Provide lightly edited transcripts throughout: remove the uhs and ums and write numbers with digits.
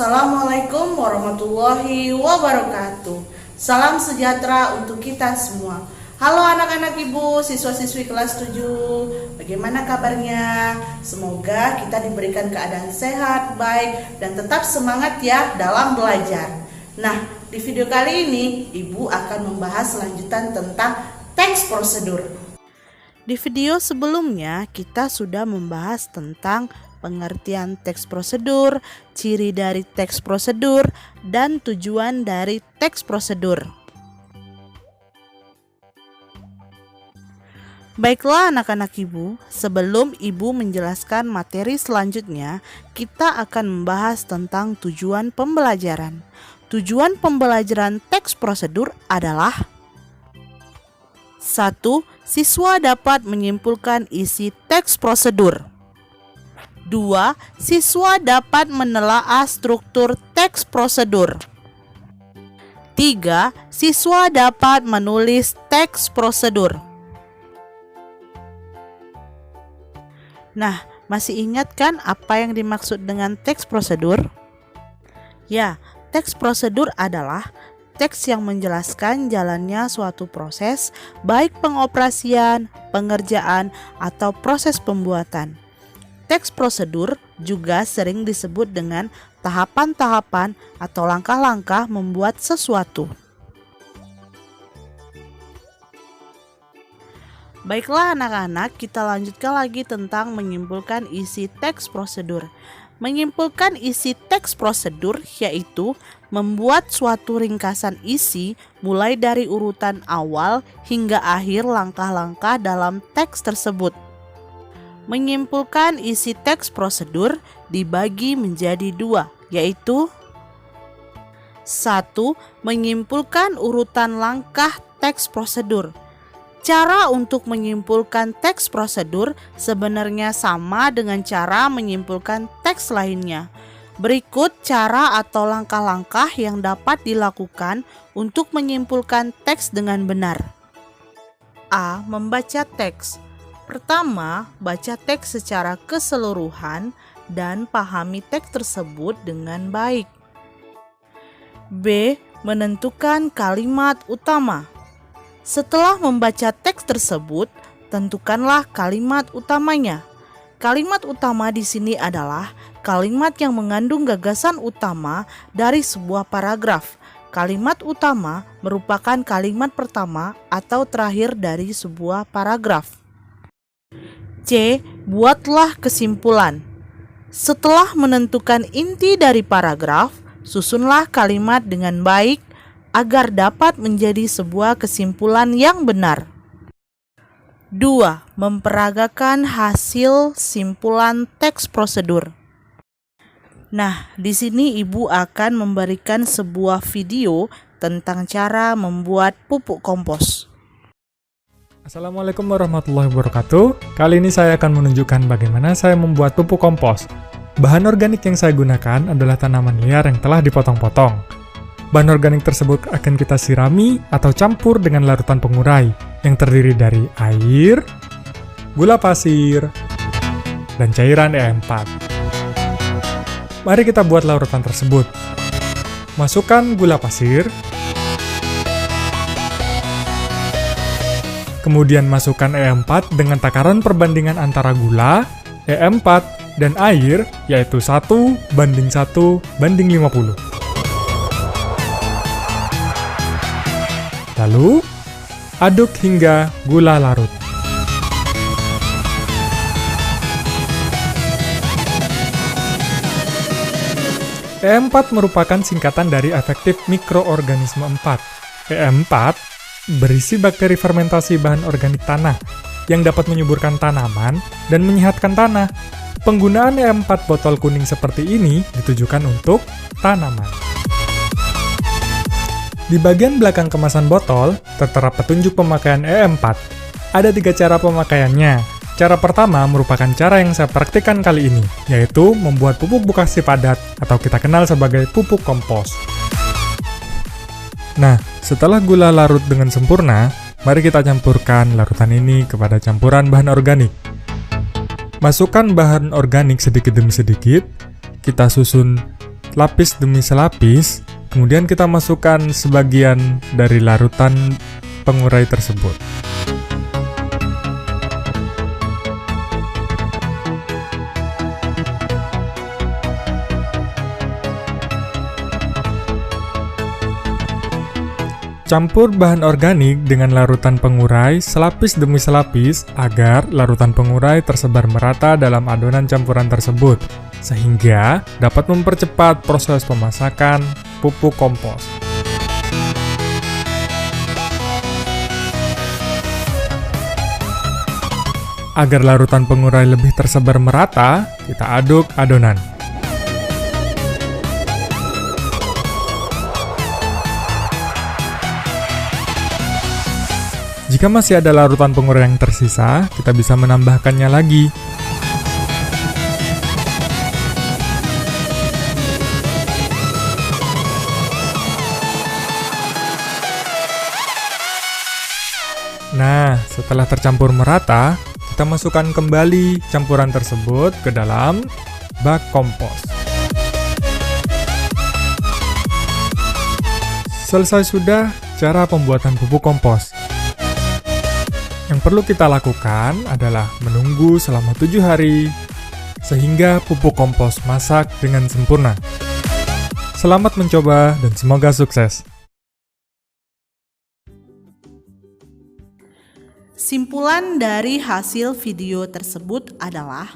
Assalamualaikum warahmatullahi wabarakatuh. Salam sejahtera untuk kita semua. Halo anak-anak ibu, siswa-siswi kelas 7. Bagaimana kabarnya? Semoga kita diberikan keadaan sehat, baik, dan tetap semangat ya dalam belajar. Nah, di video kali ini ibu akan membahas lanjutan tentang teks prosedur. Di video sebelumnya kita sudah membahas tentang pengertian teks prosedur, ciri dari teks prosedur, dan tujuan dari teks prosedur. Baiklah anak-anak ibu, sebelum ibu menjelaskan materi selanjutnya, kita akan membahas tentang tujuan pembelajaran. Tujuan pembelajaran teks prosedur adalah 1. Siswa dapat menyimpulkan isi teks prosedur. 2. Siswa dapat menelaah struktur teks prosedur. 3. Siswa dapat menulis teks prosedur. Nah, masih ingat kan apa yang dimaksud dengan teks prosedur? Ya, teks prosedur adalah teks yang menjelaskan jalannya suatu proses, baik pengoperasian, pengerjaan, atau proses pembuatan. Teks prosedur juga sering disebut dengan tahapan-tahapan atau langkah-langkah membuat sesuatu. Baiklah anak-anak, kita lanjutkan lagi tentang menyimpulkan isi teks prosedur. Menyimpulkan isi teks prosedur yaitu membuat suatu ringkasan isi mulai dari urutan awal hingga akhir langkah-langkah dalam teks tersebut. Menyimpulkan isi teks prosedur dibagi menjadi dua, yaitu 1. Menyimpulkan urutan langkah teks prosedur. Cara untuk menyimpulkan teks prosedur sebenarnya sama dengan cara menyimpulkan teks lainnya. Berikut cara atau langkah-langkah yang dapat dilakukan untuk menyimpulkan teks dengan benar. A. Membaca teks. Pertama, baca teks secara keseluruhan dan pahami teks tersebut dengan baik. B. Menentukan kalimat utama. Setelah membaca teks tersebut, tentukanlah kalimat utamanya. Kalimat utama di sini adalah kalimat yang mengandung gagasan utama dari sebuah paragraf. Kalimat utama merupakan kalimat pertama atau terakhir dari sebuah paragraf. C. Buatlah kesimpulan. Setelah menentukan inti dari paragraf, susunlah kalimat dengan baik agar dapat menjadi sebuah kesimpulan yang benar. 2. Memperagakan hasil simpulan teks prosedur. Nah, di sini ibu akan memberikan sebuah video tentang cara membuat pupuk kompos. Assalamualaikum warahmatullahi wabarakatuh. Kali ini saya akan menunjukkan bagaimana saya membuat pupuk kompos. Bahan organik yang saya gunakan adalah tanaman liar yang telah dipotong-potong. Bahan organik tersebut akan kita sirami atau campur dengan larutan pengurai yang terdiri dari air, gula pasir, dan cairan E4. Mari kita buat larutan tersebut. Masukkan gula pasir, kemudian masukkan E4 dengan takaran perbandingan antara gula, E4, dan air, yaitu 1:1:50. Lalu, aduk hingga gula larut. E4 merupakan singkatan dari efektif mikroorganisme 4. E4 berisi bakteri fermentasi bahan organik tanah yang dapat menyuburkan tanaman dan menyehatkan tanah. Penggunaan E4 botol kuning seperti ini ditujukan untuk tanaman. Di bagian belakang kemasan botol, tertera petunjuk pemakaian E4. Ada 3 cara pemakaiannya. Cara pertama merupakan cara yang saya praktikkan kali ini, yaitu membuat pupuk bekasi padat atau kita kenal sebagai pupuk kompos. Nah, setelah gula larut dengan sempurna, mari kita campurkan larutan ini kepada campuran bahan organik. Masukkan bahan organik sedikit demi sedikit, kita susun lapis demi selapis, kemudian kita masukkan sebagian dari larutan pengurai tersebut. Campur bahan organik dengan larutan pengurai selapis demi selapis agar larutan pengurai tersebar merata dalam adonan campuran tersebut, sehingga dapat mempercepat proses pemasakan pupuk kompos. Agar larutan pengurai lebih tersebar merata, kita aduk adonan. Jika masih ada larutan pengurai yang tersisa, kita bisa menambahkannya lagi. Nah, setelah tercampur merata, kita masukkan kembali campuran tersebut ke dalam bak kompos. Selesai sudah cara pembuatan pupuk kompos. Yang perlu kita lakukan adalah menunggu selama 7 hari sehingga pupuk kompos masak dengan sempurna. Selamat mencoba dan semoga sukses. Simpulan dari hasil video tersebut adalah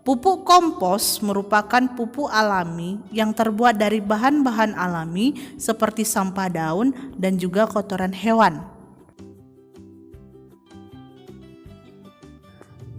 pupuk kompos merupakan pupuk alami yang terbuat dari bahan-bahan alami seperti sampah daun dan juga kotoran hewan.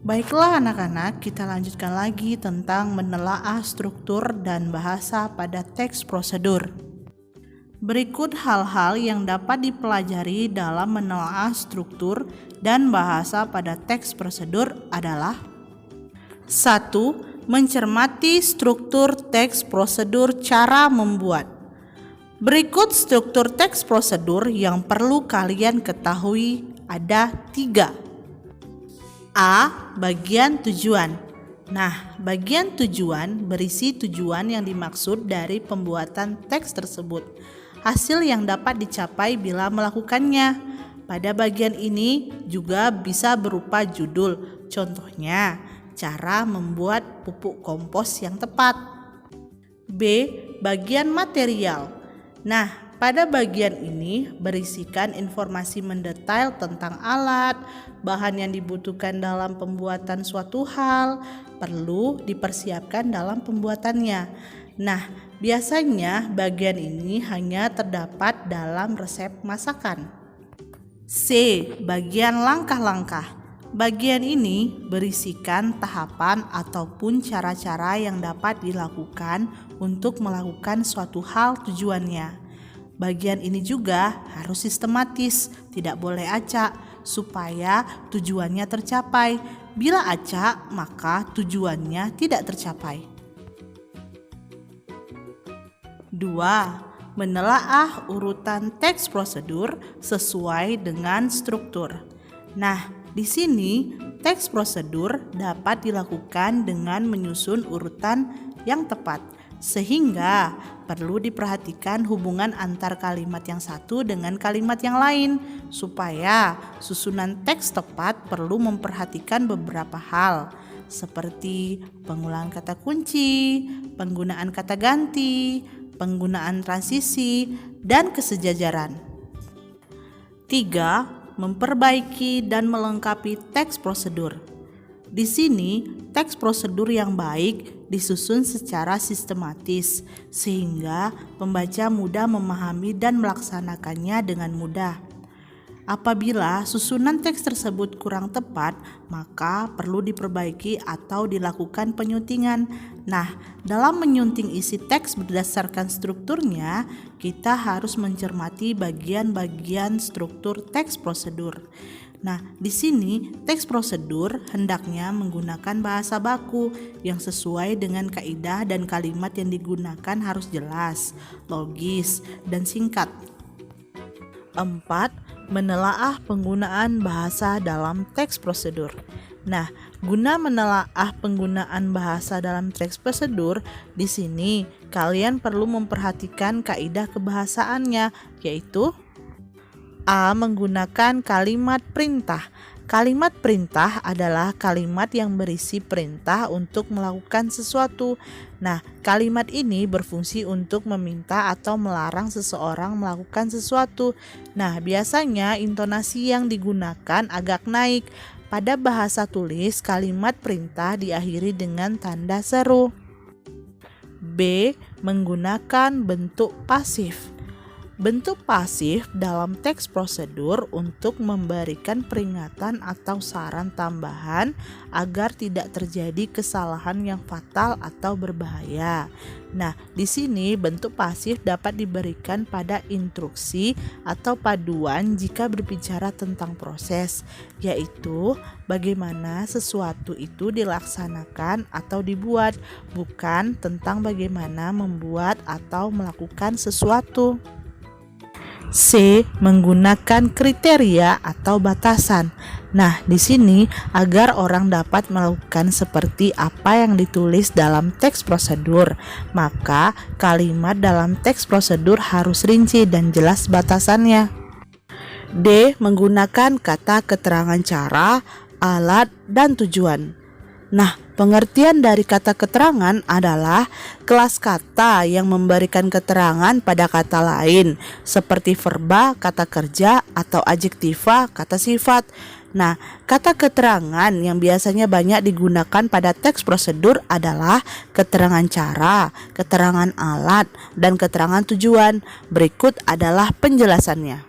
Baiklah anak-anak, kita lanjutkan lagi tentang menelaah struktur dan bahasa pada teks prosedur. Berikut hal-hal yang dapat dipelajari dalam menelaah struktur dan bahasa pada teks prosedur adalah 1. Mencermati struktur teks prosedur cara membuat. Berikut struktur teks prosedur yang perlu kalian ketahui ada 3. A. Bagian tujuan. Nah, bagian tujuan berisi tujuan yang dimaksud dari pembuatan teks tersebut, hasil yang dapat dicapai bila melakukannya. Pada bagian ini juga bisa berupa judul, contohnya cara membuat pupuk kompos yang tepat. B. Bagian material. Nah, pada bagian ini berisikan informasi mendetail tentang alat, bahan yang dibutuhkan dalam pembuatan suatu hal, perlu dipersiapkan dalam pembuatannya. Nah, biasanya bagian ini hanya terdapat dalam resep masakan. C. Bagian langkah-langkah. Bagian ini berisikan tahapan ataupun cara-cara yang dapat dilakukan untuk melakukan suatu hal tujuannya. Bagian ini juga harus sistematis, tidak boleh acak, supaya tujuannya tercapai. Bila acak, maka tujuannya tidak tercapai. 2. Menelaah urutan teks prosedur sesuai dengan struktur. Nah, di sini teks prosedur dapat dilakukan dengan menyusun urutan yang tepat, sehingga perlu diperhatikan hubungan antar kalimat yang satu dengan kalimat yang lain. Supaya susunan teks tepat perlu memperhatikan beberapa hal, seperti penggunaan kata kunci, penggunaan kata ganti, penggunaan transisi, dan kesejajaran. 3. Memperbaiki dan melengkapi teks prosedur. Di sini, teks prosedur yang baik disusun secara sistematis, sehingga pembaca mudah memahami dan melaksanakannya dengan mudah. Apabila susunan teks tersebut kurang tepat, maka perlu diperbaiki atau dilakukan penyuntingan. Nah, dalam menyunting isi teks berdasarkan strukturnya, kita harus mencermati bagian-bagian struktur teks prosedur. Nah, di sini teks prosedur hendaknya menggunakan bahasa baku yang sesuai dengan kaidah dan kalimat yang digunakan harus jelas, logis, dan singkat. 4. Menelaah penggunaan bahasa dalam teks prosedur. Nah, guna menelaah penggunaan bahasa dalam teks prosedur, di sini kalian perlu memperhatikan kaidah kebahasaannya, yaitu A. Menggunakan kalimat perintah. Kalimat perintah adalah kalimat yang berisi perintah untuk melakukan sesuatu. Nah, kalimat ini berfungsi untuk meminta atau melarang seseorang melakukan sesuatu. Nah, biasanya intonasi yang digunakan agak naik. Pada bahasa tulis, kalimat perintah diakhiri dengan tanda seru. B. Menggunakan bentuk pasif. Bentuk pasif dalam teks prosedur untuk memberikan peringatan atau saran tambahan agar tidak terjadi kesalahan yang fatal atau berbahaya. Nah, di sini bentuk pasif dapat diberikan pada instruksi atau paduan jika berbicara tentang proses, yaitu bagaimana sesuatu itu dilaksanakan atau dibuat, bukan tentang bagaimana membuat atau melakukan sesuatu. C. Menggunakan kriteria atau batasan. Nah, di sini agar orang dapat melakukan seperti apa yang ditulis dalam teks prosedur, maka kalimat dalam teks prosedur harus rinci dan jelas batasannya. D. Menggunakan kata keterangan cara, alat, dan tujuan. Nah, pengertian dari kata keterangan adalah kelas kata yang memberikan keterangan pada kata lain, seperti verba, kata kerja, atau adjektiva, kata sifat. Nah, kata keterangan yang biasanya banyak digunakan pada teks prosedur adalah keterangan cara, keterangan alat, dan keterangan tujuan. Berikut adalah penjelasannya.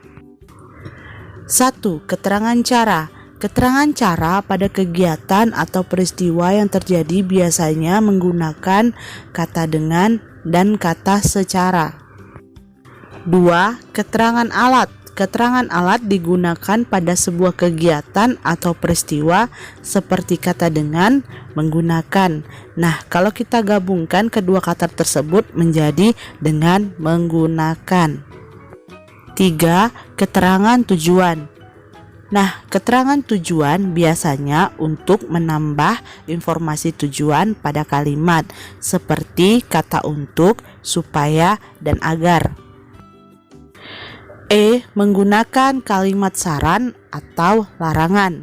1. Keterangan cara. Keterangan cara pada kegiatan atau peristiwa yang terjadi biasanya menggunakan kata dengan dan kata secara. 2. Keterangan alat. Keterangan alat digunakan pada sebuah kegiatan atau peristiwa seperti kata dengan, menggunakan. Nah, kalau kita gabungkan kedua kata tersebut menjadi dengan menggunakan. 3. Keterangan tujuan. Nah, keterangan tujuan biasanya untuk menambah informasi tujuan pada kalimat, seperti kata untuk, supaya, dan agar. E. Menggunakan kalimat saran atau larangan.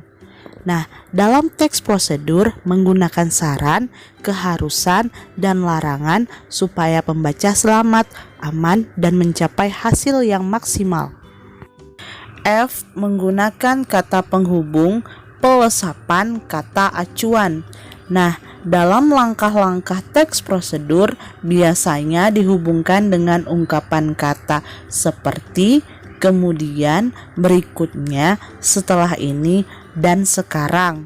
Nah, dalam teks prosedur menggunakan saran, keharusan, dan larangan supaya pembaca selamat, aman, dan mencapai hasil yang maksimal. F. Menggunakan kata penghubung, pelesapan, kata acuan. Nah, dalam langkah-langkah teks prosedur biasanya dihubungkan dengan ungkapan kata seperti, kemudian, berikutnya, setelah ini, dan sekarang.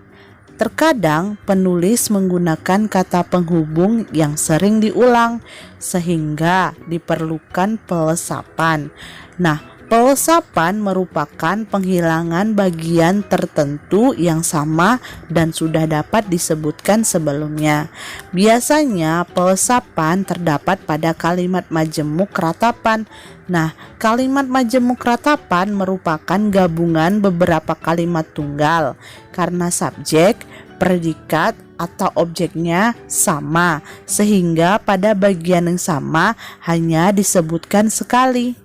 Terkadang penulis menggunakan kata penghubung yang sering diulang sehingga diperlukan pelesapan. Nah, pelesapan merupakan penghilangan bagian tertentu yang sama dan sudah dapat disebutkan sebelumnya. Biasanya pelesapan terdapat pada kalimat majemuk ratapan. Nah, kalimat majemuk ratapan merupakan gabungan beberapa kalimat tunggal karena subjek, predikat, atau objeknya sama, sehingga pada bagian yang sama hanya disebutkan sekali.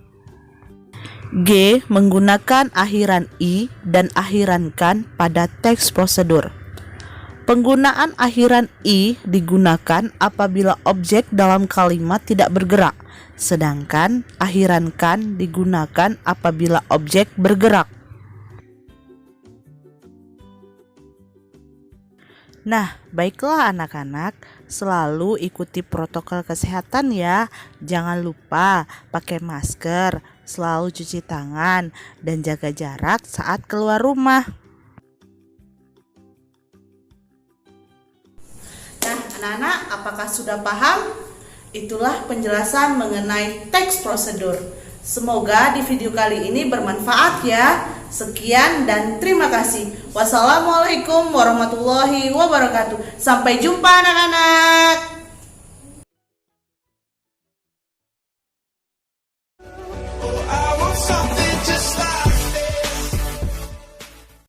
G. Menggunakan akhiran i dan akhiran kan pada teks prosedur. Penggunaan akhiran i digunakan apabila objek dalam kalimat tidak bergerak, sedangkan akhiran kan digunakan apabila objek bergerak. Nah, baiklah anak-anak, selalu ikuti protokol kesehatan ya. Jangan lupa pakai masker, selalu cuci tangan, dan jaga jarak saat keluar rumah. Nah, anak-anak, apakah sudah paham? Itulah penjelasan mengenai teks prosedur. Semoga di video kali ini bermanfaat ya. Sekian dan terima kasih. Wassalamualaikum warahmatullahi wabarakatuh. Sampai jumpa anak-anak.